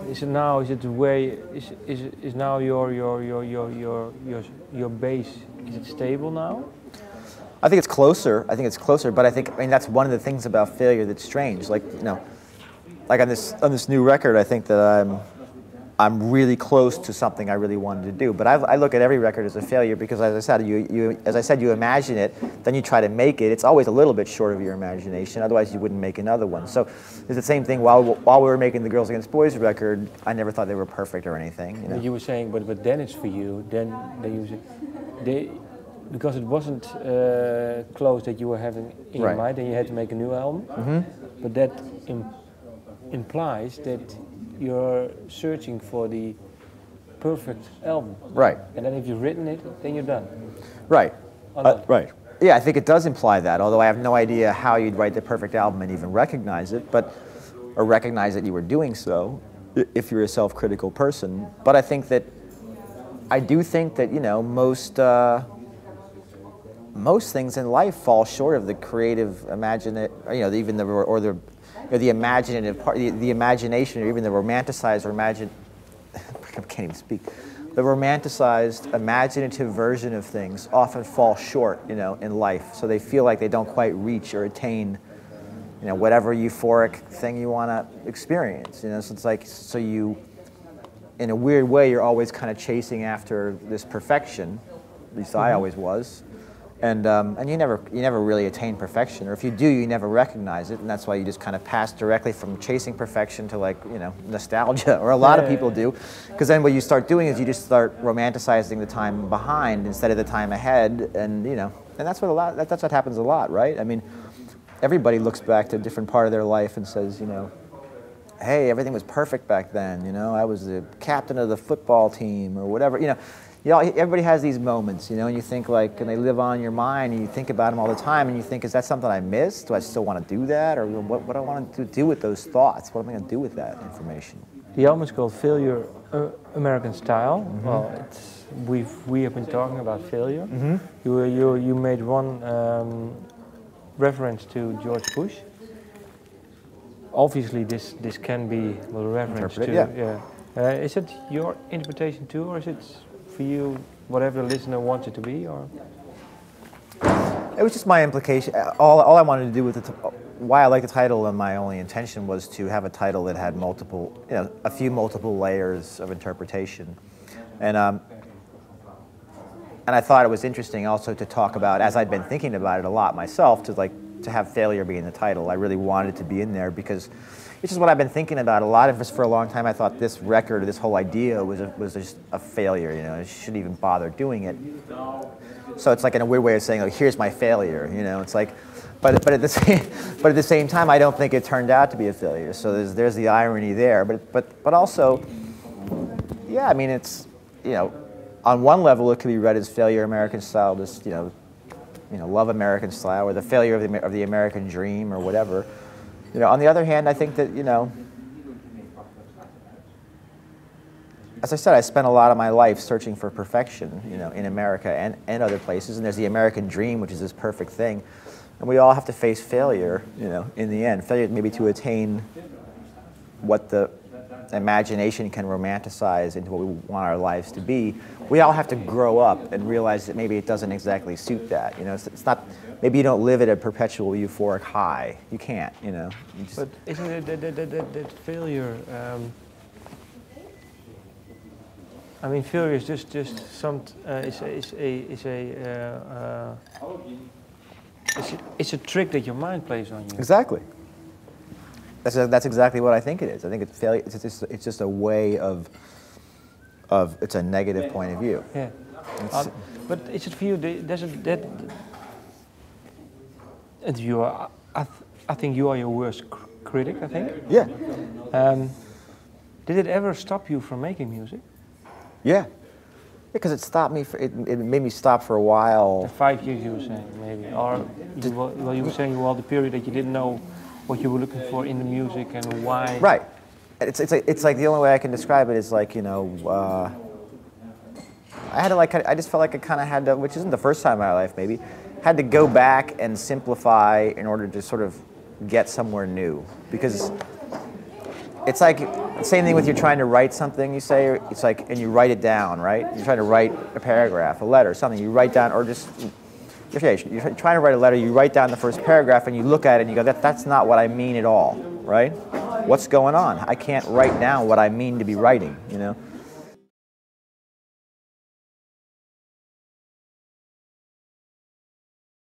Is it now? Is it the way? Is now your base? Is it stable now? I think it's closer. I think it's closer, but I mean that's one of the things about failure that's strange. Like like on this new record, I think that I'm really close to something I really wanted to do. But I look at every record as a failure because, as I said, you imagine it, then you try to make it. It's always a little bit short of your imagination. Otherwise, you wouldn't make another one. So it's the same thing. While we were making the Girls Against Boys record, I never thought they were perfect or anything. But you were saying, but then it's for you. Then you say, because it wasn't close that you were having in your mind, then you had to make a new album. Mm-hmm. But that implies that you're searching for the perfect album. Right. And then if you've written it, then you're done. Right. Right. Yeah, I think it does imply that, although I have no idea how you'd write the perfect album and even recognize it, or recognize that you were doing so, if you're a self-critical person. But I do think that, most things in life fall short of the creative, even the imaginative part, the imagination, or even the romanticized or I can't even speak. The romanticized, imaginative version of things often fall short, in life. So they feel like they don't quite reach or attain, whatever euphoric thing you want to experience. So it's like, in a weird way, you're always kind of chasing after this perfection. At least I always was. And you never really attain perfection, or if you do, you never recognize it, and that's why you just kind of pass directly from chasing perfection to nostalgia, or a lot of people do, because then what you start doing is you just start romanticizing the time behind instead of the time ahead, and that's what happens a lot, right? I mean, everybody looks back to a different part of their life and says, hey, everything was perfect back then, I was the captain of the football team, or whatever, everybody has these moments, and you think and they live on your mind, and you think about them all the time, and you think, is that something I missed? Do I still want to do that? Or what do I want to do with those thoughts? What am I going to do with that information? The album is called Failure American Style. Mm-hmm. Well, we have been talking about failure. Mm-hmm. You made one reference to George Bush. Obviously, this can be a reference to. Yeah. Is it your interpretation too, or is it for you whatever the listener wants it to be, or? It was just my implication. All I wanted to do with why I like the title, and my only intention was to have a title that had a few multiple layers of interpretation, and I thought it was interesting also to talk about, as I'd been thinking about it a lot myself, to have failure be in the title. I really wanted it to be in there because it's just what I've been thinking about a lot of this for a long time. I thought this record, this whole idea was just a failure. I shouldn't even bother doing it. So it's like in a weird way of saying, here's my failure. It's like, but at the same time, I don't think it turned out to be a failure. So there's the irony there. But also, yeah, I mean, it's on one level it could be read as Failure American Style, just love American style, or the failure of the American dream, or whatever. On the other hand, I think that, as I said, I spent a lot of my life searching for perfection, in America and other places. And there's the American dream, which is this perfect thing. And we all have to face failure, in the end. Failure maybe to attain what the imagination can romanticize into what we want our lives to be. We all have to grow up and realize that maybe it doesn't exactly suit that. It's not. Maybe you don't live at a perpetual euphoric high. You can't. But isn't it that failure? I mean, failure is just some. It's a trick that your mind plays on you. Exactly. That's exactly what I think it is. I think it's failure. It's just a way of. It's a negative point of view. Yeah. But is it for you? And you are. I think you are your worst critic. I think. Yeah. Did it ever stop you from making music? Yeah. Because it stopped me. It made me stop for a while. The 5 years you were saying, maybe, or you were saying the period that you didn't know what you were looking for in the music and why. Right. It's like the only way I can describe it is like I just felt like I kind of had to, which isn't the first time in my life maybe, had to go back and simplify in order to sort of get somewhere new, because it's like Same thing with you're trying to write something, you say, it's like, and you write it down, right? You're trying to write a paragraph, a letter, something, you write down, or just, you're trying to write a letter, you write down the first paragraph, and you look at it and you go, that's not what I mean at all, right? What's going on? I can't write down what I mean to be writing, you know?